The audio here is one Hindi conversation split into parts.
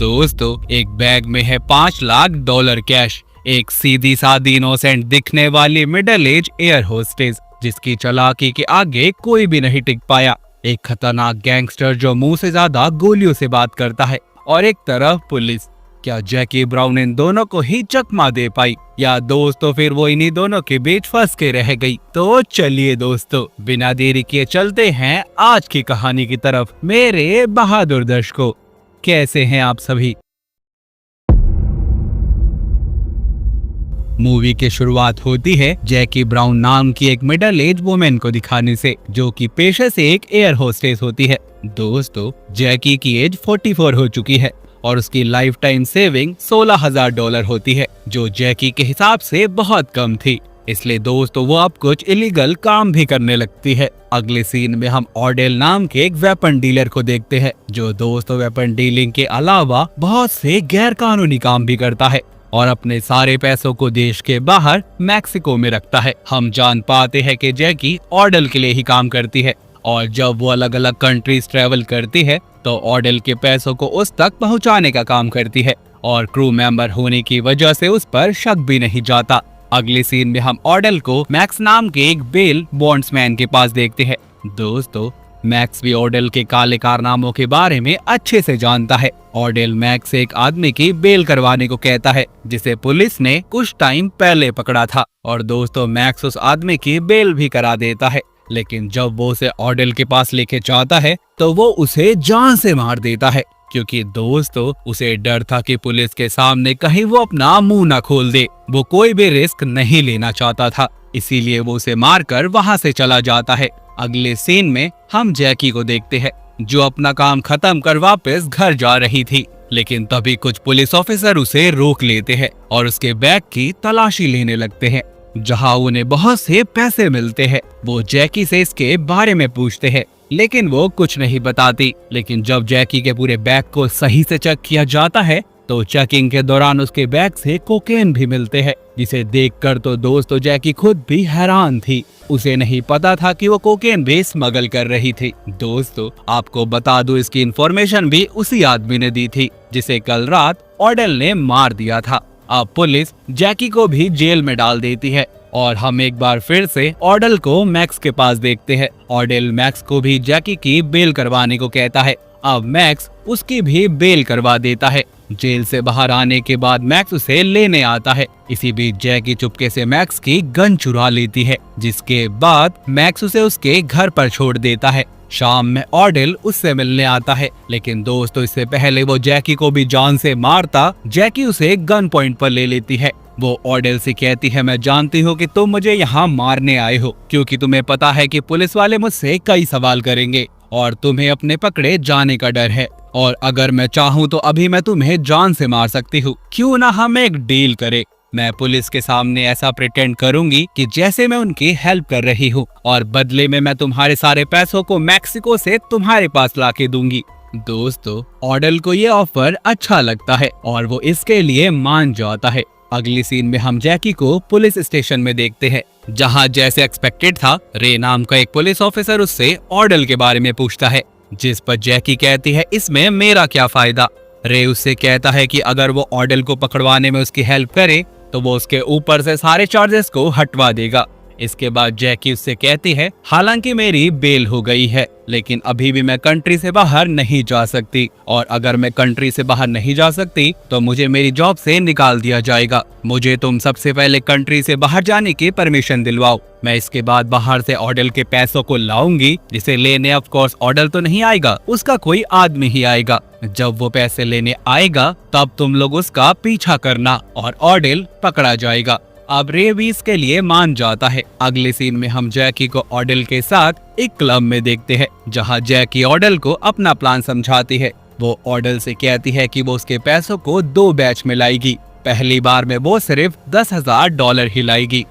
दोस्तों, एक बैग में है $5 लाख कैश। एक सीधी सादी इनोसेंट दिखने वाली मिडिल एज एयर होस्टेस जिसकी चालाकी के आगे कोई भी नहीं टिक पाया। एक खतरनाक गैंगस्टर जो मुंह से ज्यादा गोलियों से बात करता है, और एक तरफ पुलिस। क्या जैकी ब्राउन इन दोनों को ही चकमा दे पाई, या दोस्तों फिर वो इन्हीं दोनों के बीच फंस के रह गई? तो चलिए दोस्तों, बिना देरी किए चलते हैं आज की कहानी की तरफ। मेरे बहादुर दर्शकों, कैसे हैं आप सभी? मूवी की शुरुआत होती है जैकी ब्राउन नाम की एक मिडिल एज वुमेन को दिखाने से, जो कि पेशे से एक एयर होस्टेस होती है। दोस्तों, जैकी की एज 44 हो चुकी है और उसकी लाइफ टाइम सेविंग $16,000 होती है, जो जैकी के हिसाब से बहुत कम थी। इसलिए दोस्तों वो अब कुछ इलीगल काम भी करने लगती है। अगले सीन में हम ऑडेल नाम के एक वेपन डीलर को देखते हैं, जो दोस्तों वेपन डीलिंग के अलावा बहुत से गैर कानूनी काम भी करता है और अपने सारे पैसों को देश के बाहर मैक्सिको में रखता है। हम जान पाते हैं कि जैकी ऑडेल के लिए ही काम करती है, और जब वो अलग अलग कंट्रीज ट्रेवल करती है तो ऑडेल के पैसों को उस तक पहुंचाने का काम करती है, और क्रू मेंबर होने की वजह से उस पर शक भी नहीं जाता। अगले सीन में हम ऑडेल को मैक्स नाम के एक बेल बॉन्ड्समैन के पास देखते हैं। दोस्तों, मैक्स भी ऑडेल के काले कारनामों के बारे में अच्छे से जानता है। ऑडेल मैक्स से एक आदमी की बेल करवाने को कहता है, जिसे पुलिस ने कुछ टाइम पहले पकड़ा था, और दोस्तों मैक्स उस आदमी की बेल भी करा देता है। लेकिन जब वो उसे ऑडेल के पास लेके जाता है तो वो उसे जान से मार देता है, क्योंकि दोस्तों उसे डर था कि पुलिस के सामने कहीं वो अपना मुंह ना खोल दे। वो कोई भी रिस्क नहीं लेना चाहता था, इसीलिए वो उसे मारकर वहां से चला जाता है। अगले सीन में हम जैकी को देखते हैं, जो अपना काम खत्म कर वापस घर जा रही थी, लेकिन तभी कुछ पुलिस ऑफिसर उसे रोक लेते हैं और उसके बैग की तलाशी लेने लगते हैं, जहां उन्हें बहुत से पैसे मिलते हैं। वो जैकी से इसके बारे में पूछते हैं, लेकिन वो कुछ नहीं बताती। लेकिन जब जैकी के पूरे बैग को सही से चेक किया जाता है तो चेकिंग के दौरान उसके बैग से कोकेन भी मिलते हैं, जिसे देखकर तो दोस्तों जैकी खुद भी हैरान थी। उसे नहीं पता था कि वो कोकेन भी स्मगल कर रही थी। दोस्तों आपको बता दूं, इसकी इन्फॉर्मेशन भी उसी आदमी ने दी थी जिसे कल रात ऑडेल ने मार दिया था। अब पुलिस जैकी को भी जेल में डाल देती है, और हम एक बार फिर से ऑडेल को मैक्स के पास देखते हैं। ऑडेल मैक्स को भी जैकी की बेल करवाने को कहता है। अब मैक्स उसकी भी बेल करवा देता है। जेल से बाहर आने के बाद मैक्स उसे लेने आता है। इसी बीच जैकी चुपके से मैक्स की गन चुरा लेती है, जिसके बाद मैक्स उसे उसके घर पर छोड़ देता है। शाम में ऑडेल उससे मिलने आता है, लेकिन दोस्तों इससे पहले वो जैकी को भी जान से मारता जैकी उसे गन पॉइंट पर ले लेती है। वो ऑडेल से कहती है, मैं जानती हूँ कि तुम मुझे यहाँ मारने आए हो, क्योंकि तुम्हें पता है कि पुलिस वाले मुझसे कई सवाल करेंगे और तुम्हें अपने पकड़े जाने का डर है, और अगर मैं चाहूँ तो अभी मैं तुम्हें जान से मार सकती हूँ। क्यों ना हम एक डील करें? मैं पुलिस के सामने ऐसा प्रिटेंड करूंगी कि जैसे मैं उनकी हेल्प कर रही हूँ, और बदले में मैं तुम्हारे सारे पैसों को मैक्सिको से तुम्हारे पास लाके दूंगी। दोस्तों ऑडेल को ये ऑफर अच्छा लगता है और वो इसके लिए मान जाता है। अगली सीन में हम जैकी को पुलिस स्टेशन में देखते हैं, जहां जैसे एक्सपेक्टेड था रे नाम का एक पुलिस ऑफिसर उससे ऑडेल के बारे में पूछता है, जिस पर जैकी कहती है, इसमें मेरा क्या फायदा? रे उससे कहता है कि अगर वो ऑडेल को पकड़वाने में उसकी हेल्प करे तो वो उसके ऊपर से सारे चार्जेस को हटवा देगा। इसके बाद जैकी उससे कहती है, हालांकि मेरी बेल हो गई है, लेकिन अभी भी मैं कंट्री से बाहर नहीं जा सकती, और अगर मैं कंट्री से बाहर नहीं जा सकती तो मुझे मेरी जॉब से निकाल दिया जाएगा। मुझे तुम सबसे पहले कंट्री से बाहर जाने की परमिशन दिलवाओ। मैं इसके बाद बाहर से ऑडेल के पैसों को लाऊंगी, जिसे लेने ऑफ कोर्स ऑडेल तो नहीं आएगा, उसका कोई आदमी ही आएगा। जब वो पैसे लेने आएगा तब तुम लोग उसका पीछा करना और ऑडेल पकड़ा जाएगा। अब रे भी इसके लिए मान जाता है। अगले सीन में हम जैकी को ऑडेल के साथ एक क्लब में देखते हैं, जहां जैकी ऑडेल को अपना प्लान समझाती है। वो ऑडेल से कहती है कि वो उसके पैसों को 2 बैच में लाएगी। पहली बार में वो सिर्फ $10,000 ही लाएगी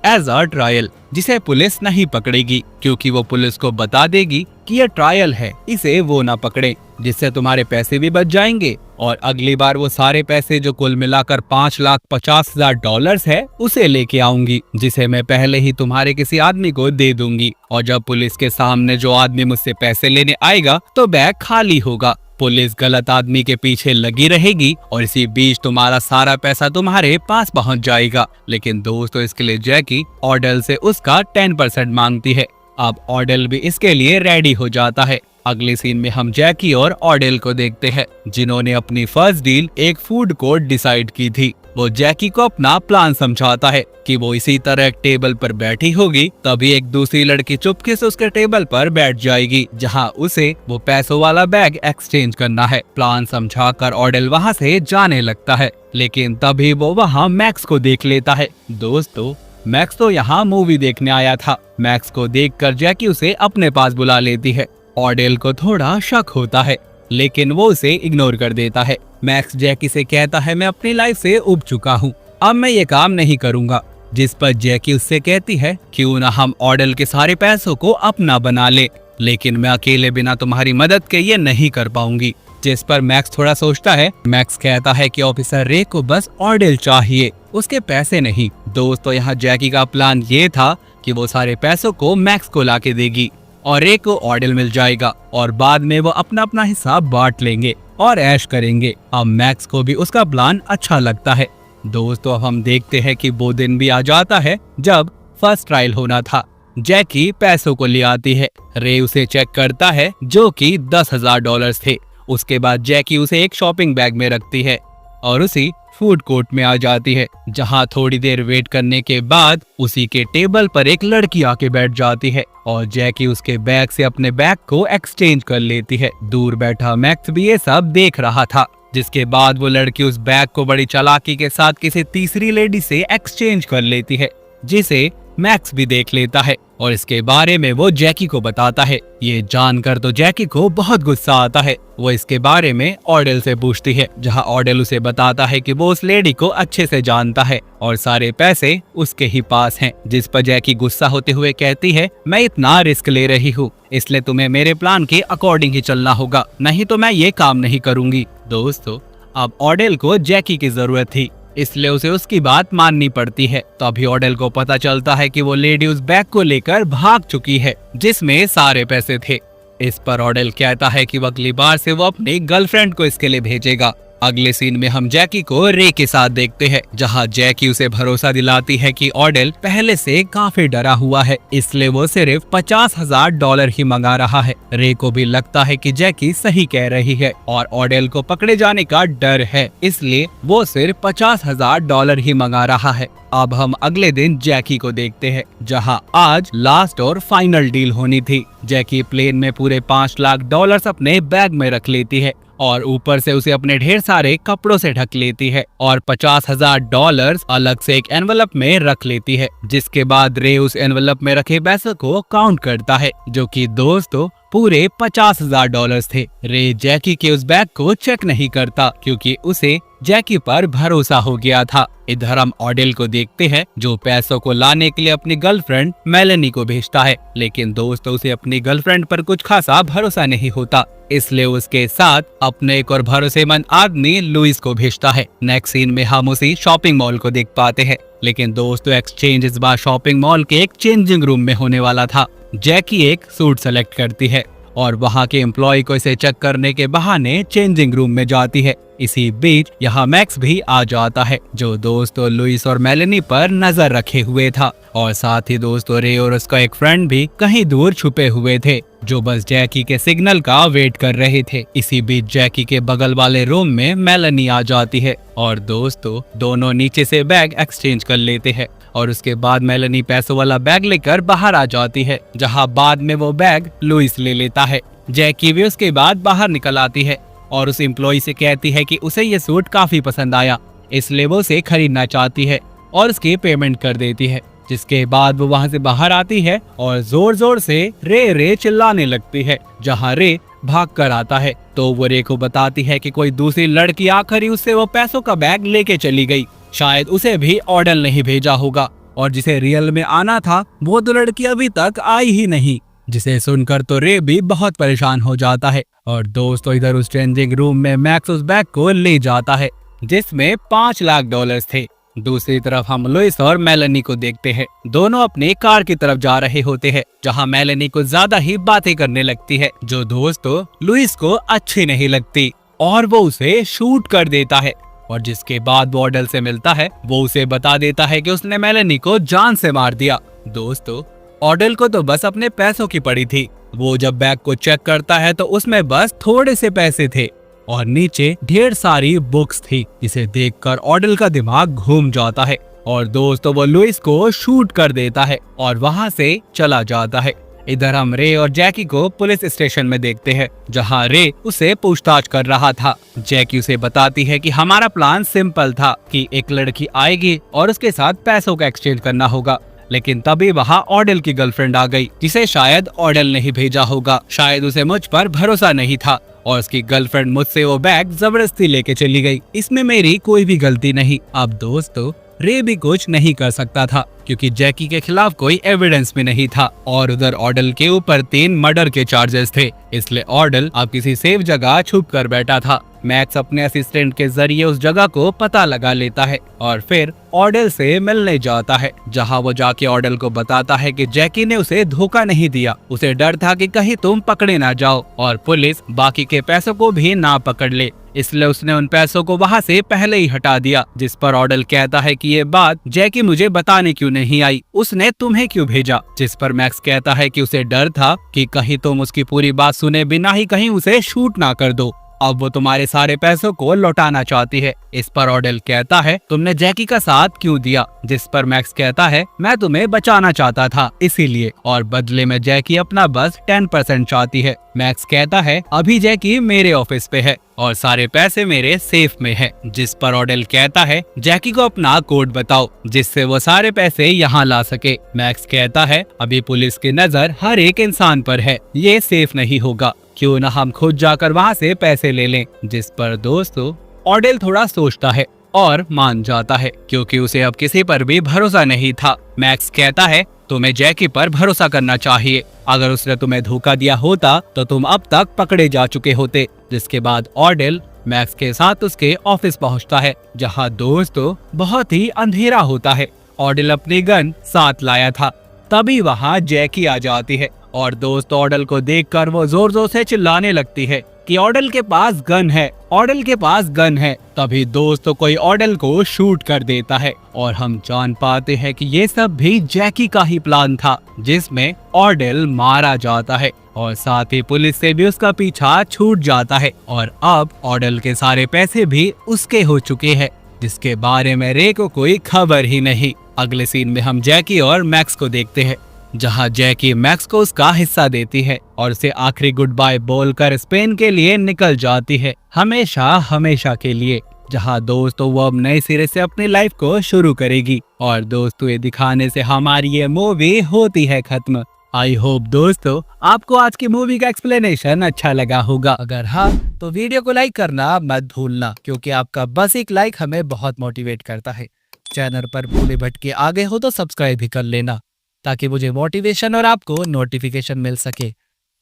एज अ ट्रायल, जिसे पुलिस नहीं पकड़ेगी, क्योंकि वो पुलिस को बता देगी कि यह ट्रायल है, इसे वो ना पकड़े, जिससे तुम्हारे पैसे भी बच जाएंगे। और अगली बार वो सारे पैसे जो कुल मिलाकर $5,50,000 है उसे लेके आऊंगी, जिसे मैं पहले ही तुम्हारे किसी आदमी को दे दूंगी। और जब पुलिस के सामने जो आदमी मुझसे पैसे लेने आएगा तो बैग खाली होगा, पुलिस गलत आदमी के पीछे लगी रहेगी और इसी बीच तुम्हारा सारा पैसा तुम्हारे पास पहुंच जाएगा। लेकिन दोस्तों इसके लिए जैकी ऑडेल से उसका 10% मांगती है। अब ऑडेल भी इसके लिए रेडी हो जाता है। अगले सीन में हम जैकी और ऑडेल को देखते हैं, जिन्होंने अपनी फर्स्ट डील एक फूड कोर्ट डिसाइड की थी। वो जैकी को अपना प्लान समझाता है कि वो इसी तरह एक टेबल पर बैठी होगी, तभी एक दूसरी लड़की चुपके से उसके टेबल पर बैठ जाएगी, जहां उसे वो पैसों वाला बैग एक्सचेंज करना है। प्लान समझाकर ऑडेल वहां से जाने लगता है, लेकिन तभी वो वहां मैक्स को देख लेता है। दोस्तों मैक्स तो यहाँ मूवी देखने आया था। मैक्स को देखकर जैकी उसे अपने पास बुला लेती है। ऑडेल को थोड़ा शक होता है, लेकिन वो उसे इग्नोर कर देता है। मैक्स जैकी से कहता है मैं अपनी लाइफ से उब चुका हूँ, अब मैं ये काम नहीं करूँगा। जिस पर जैकी उससे कहती है क्यों ना हम ऑडेल के सारे पैसों को अपना बना ले, लेकिन मैं अकेले बिना तुम्हारी मदद के ये नहीं कर पाऊंगी। जिस पर मैक्स थोड़ा सोचता है। मैक्स कहता है कि ऑफिसर रे को बस ऑडेल चाहिए, उसके पैसे नहीं। दोस्तों यहाँ जैकी का प्लान ये था कि वो सारे पैसों को मैक्स को लाके देगी और रे को ऑडेल मिल जाएगा और बाद में वो अपना अपना हिसाब बांट लेंगे और ऐश करेंगे। अब मैक्स को भी उसका प्लान अच्छा लगता है। दोस्तों अब हम देखते हैं कि वो दिन भी आ जाता है जब फर्स्ट ट्रायल होना था। जैकी पैसों को ले आती है। रे उसे चेक करता है जो कि $10,000 थे। उसके बाद जैकी उसे एक शॉपिंग बैग में रखती है और उसी फूड कोर्ट में आ जाती है, जहां थोड़ी देर वेट करने के बाद उसी के टेबल पर एक लड़की आके बैठ जाती है और जैकी उसके बैग से अपने बैग को एक्सचेंज कर लेती है। दूर बैठा मैक्स भी ये सब देख रहा था, जिसके बाद वो लड़की उस बैग को बड़ी चालाकी के साथ किसी तीसरी लेडी से एक्सचेंज कर लेती है, जिसे मैक्स भी देख लेता है और इसके बारे में वो जैकी को बताता है। ये जानकर तो जैकी को बहुत गुस्सा आता है। वो इसके बारे में ऑडेल से पूछती है, जहां ऑडेल उसे बताता है कि वो उस लेडी को अच्छे से जानता है और सारे पैसे उसके ही पास हैं। जिस पर जैकी गुस्सा होते हुए कहती है मैं इतना रिस्क ले रही हूँ, इसलिए तुम्हें मेरे प्लान के अकॉर्डिंग ही चलना होगा, नहीं तो मैं ये काम नहीं करूंगी। दोस्तों अब ऑडेल को जैकी की जरूरत थी, इसलिए उसे उसकी बात माननी पड़ती है। तो अभी ऑडेल को पता चलता है कि वो लेडी उस बैग को लेकर भाग चुकी है जिसमें सारे पैसे थे। इस पर ऑडेल कहता है कि अगली बार से वो अपनी गर्लफ्रेंड को इसके लिए भेजेगा। अगले सीन में हम जैकी को रे के साथ देखते हैं, जहां जैकी उसे भरोसा दिलाती है कि ऑडेल पहले से काफी डरा हुआ है, इसलिए वो सिर्फ $50,000 ही मंगा रहा है। रे को भी लगता है कि जैकी सही कह रही है और ऑडेल को पकड़े जाने का डर है, इसलिए वो सिर्फ $50,000 ही मंगा रहा है। अब हम अगले दिन जैकी को देखते हैं, जहां आज लास्ट और फाइनल डील होनी थी। जैकी प्लेन में पूरे $5 लाख अपने बैग में रख लेती है और ऊपर से उसे अपने ढेर सारे कपड़ों से ढक लेती है और $50,000 अलग से एक एनवलप में रख लेती है। जिसके बाद रे उस एनवलप में रखे पैसों को काउंट करता है, जो कि दोस्तों पूरे $50,000 थे। रे जैकी के उस बैग को चेक नहीं करता क्योंकि उसे जैकी पर भरोसा हो गया था। इधर हम ऑडेल को देखते हैं, जो पैसों को लाने के लिए अपनी गर्लफ्रेंड मेलेनी को भेजता है, लेकिन दोस्तों उसे अपनी गर्लफ्रेंड पर कुछ खासा भरोसा नहीं होता, इसलिए उसके साथ अपने एक और भरोसेमंद आदमी लुइस को भेजता है। नेक्स्ट सीन में हम उसी शॉपिंग मॉल को देख पाते हैं, लेकिन दोस्तों एक्सचेंज इस बार शॉपिंग मॉल के एक चेंजिंग रूम में होने वाला था। जैकी एक सूट सेलेक्ट करती है और वहां के एम्प्लॉय को इसे चेक करने के बहाने चेंजिंग रूम में जाती है। इसी बीच यहाँ मैक्स भी आ जाता है, जो दोस्तों लुइस और मेलेनी पर नजर रखे हुए था और साथ ही दोस्तों रे और उसका एक फ्रेंड भी कहीं दूर छुपे हुए थे, जो बस जैकी के सिग्नल का वेट कर रहे थे। इसी बीच जैकी के बगल वाले रूम में मेलेनी आ जाती है और दोस्तों दोनों नीचे से बैग एक्सचेंज कर लेते हैं और उसके बाद मेलेनी पैसों वाला बैग लेकर बाहर आ जाती है, जहां बाद में वो बैग लुइस ले लेता है। जैकी भी उसके बाद बाहर निकल आती है और उस एम्प्लॉय से कहती है कि उसे ये सूट काफी पसंद आया, इसलिए वो उसे खरीदना चाहती है और उसकी पेमेंट कर देती है। जिसके बाद वो वहां से बाहर आती है और जोर जोर से रे रे चिल्लाने लगती है, जहां रे भाग कर आता है तो वो रे को बताती है कि कोई दूसरी लड़की आकर ही उससे वो पैसों का बैग लेके चली गई, शायद उसे भी ऑर्डर नहीं भेजा होगा और जिसे रियल में आना था वो तो लड़की अभी तक आई ही नहीं। जिसे सुनकर तो रे भी बहुत परेशान हो जाता है और दोस्तों इधर उस चेंजिंग रूम में मैक्स उस बैग को ले जाता है जिसमें $5 लाख थे। दूसरी तरफ हम लुइस और मेलेनी को देखते हैं। दोनों अपने कार की तरफ जा रहे होते हैं, जहां मेलेनी को ज्यादा ही बातें करने लगती है, जो दोस्तों लुइस को अच्छी नहीं लगती और वो उसे शूट कर देता है। और जिसके बाद वो ऑडल से मिलता है, वो उसे बता देता है कि उसने मेलेनी को जान से मार दिया। दोस्तों ऑडल को तो बस अपने पैसों की पड़ी थी। वो जब बैग को चेक करता है तो उसमें बस थोड़े से पैसे थे और नीचे ढेर सारी बुक्स थी, जिसे देखकर ऑडल का दिमाग घूम जाता है और दोस्तों वो लुइस को शूट कर देता है और वहां से चला जाता है। इधर हम रे और जैकी को पुलिस स्टेशन में देखते हैं, जहां रे उसे पूछताछ कर रहा था। जैकी उसे बताती है कि हमारा प्लान सिंपल था कि एक लड़की आएगी और उसके साथ पैसों का एक्सचेंज करना होगा, लेकिन तभी वहाँ ऑडल की गर्लफ्रेंड आ गई, जिसे शायद ऑडल ने ही भेजा होगा। शायद उसे मुझ पर भरोसा नहीं था और उसकी गर्लफ्रेंड मुझसे वो बैग जबरदस्ती लेके चली गई। इसमें मेरी कोई भी गलती नहीं। अब दोस्तों रे भी कुछ नहीं कर सकता था, क्योंकि जैकी के खिलाफ कोई एविडेंस भी नहीं था और उधर ऑडल के ऊपर 3 मर्डर के चार्जेस थे। इसलिए ऑडल अब किसी सेफ जगह छुप कर बैठा था। मैक्स अपने असिस्टेंट के जरिए उस जगह को पता लगा लेता है और फिर ऑडल से मिलने जाता है, जहां वो जाके ऑडल को बताता है कि जैकी ने उसे धोखा नहीं दिया। उसे डर था कि कहीं तुम पकड़े ना जाओ और पुलिस बाकी के पैसों को भी ना पकड़ ले, इसलिए उसने उन पैसों को वहां से पहले ही हटा दिया। जिस पर ऑडल कहता है कि ये बात जैकी मुझे बताने क्यों नहीं आई, उसने तुम्हें क्यों भेजा। जिस पर मैक्स कहता है कि उसे डर था कि कहीं तुम उसकी पूरी बात सुने बिना ही कहीं उसे शूट ना कर दो। अब वो तुम्हारे सारे पैसों को लौटाना चाहती है। इस पर ऑडल कहता है तुमने जैकी का साथ क्यों दिया। जिस पर मैक्स कहता है मैं तुम्हें बचाना चाहता था इसीलिए, और बदले में जैकी अपना बस 10% चाहती है। मैक्स कहता है अभी जैकी मेरे ऑफिस पे है और सारे पैसे मेरे सेफ में है। जिस पर ऑडल कहता है जैकी को अपना कोड बताओ जिससे वो सारे पैसे यहाँ ला सके। मैक्स कहता है अभी पुलिस की नजर हर एक इंसान पर है, ये सेफ नहीं होगा, क्यों ना हम खुद जाकर वहाँ से पैसे ले लें। जिस पर दोस्तों ऑडल थोड़ा सोचता है और मान जाता है, क्योंकि उसे अब किसी पर भी भरोसा नहीं था। मैक्स कहता है तुम्हें जैकी पर भरोसा करना चाहिए, अगर उसने तुम्हें धोखा दिया होता तो तुम अब तक पकड़े जा चुके होते। जिसके बाद ऑडल मैक्स के साथ उसके ऑफिस पहुंचता है, जहां दोस्तों बहुत ही अंधेरा होता है। ऑडल अपनी गन साथ लाया था, तभी वहां जैकी आ जाती है और दोस्त ऑडल को देखकर वो जोर जोर से चिल्लाने लगती है कि ऑडल के पास गन है, ऑडल के पास गन है। तभी दोस्तों कोई ऑडल को शूट कर देता है और हम जान पाते हैं कि ये सब भी जैकी का ही प्लान था, जिसमें ऑडल मारा जाता है और साथ ही पुलिस से भी उसका पीछा छूट जाता है और अब ऑडल के सारे पैसे भी उसके हो चुके हैं, जिसके बारे में रे को कोई खबर ही नहीं। अगले सीन में हम जैकी और मैक्स को देखते हैं, जहां जैकी मैक्स को उसका हिस्सा देती है और उसे आखिरी गुड बाय बोलकर स्पेन के लिए निकल जाती है, हमेशा हमेशा के लिए। जहां दोस्तों वो अब नए सिरे से अपनी लाइफ को शुरू करेगी और दोस्तों ये दिखाने से हमारी ये मूवी होती है खत्म। आई होप दोस्तों आपको आज की मूवी का एक्सप्लेनेशन अच्छा लगा होगा। अगर हाँ तो वीडियो को लाइक करना मत भूलना, क्योंकि आपका बस एक लाइक हमें बहुत मोटिवेट करता है। चैनल पर भूले भटके आ गए हो तो सब्सक्राइब भी कर लेना, ताकि मुझे मोटिवेशन और आपको नोटिफिकेशन मिल सके।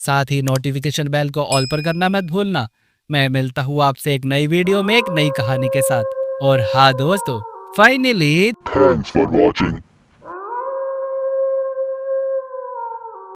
साथ ही नोटिफिकेशन बेल को ऑल पर करना मत भूलना। मैं मिलता हूँ आपसे एक नई वीडियो में एक नई कहानी के साथ। और हाँ दोस्तों, फाइनली थैंक्स फॉर वॉचिंग।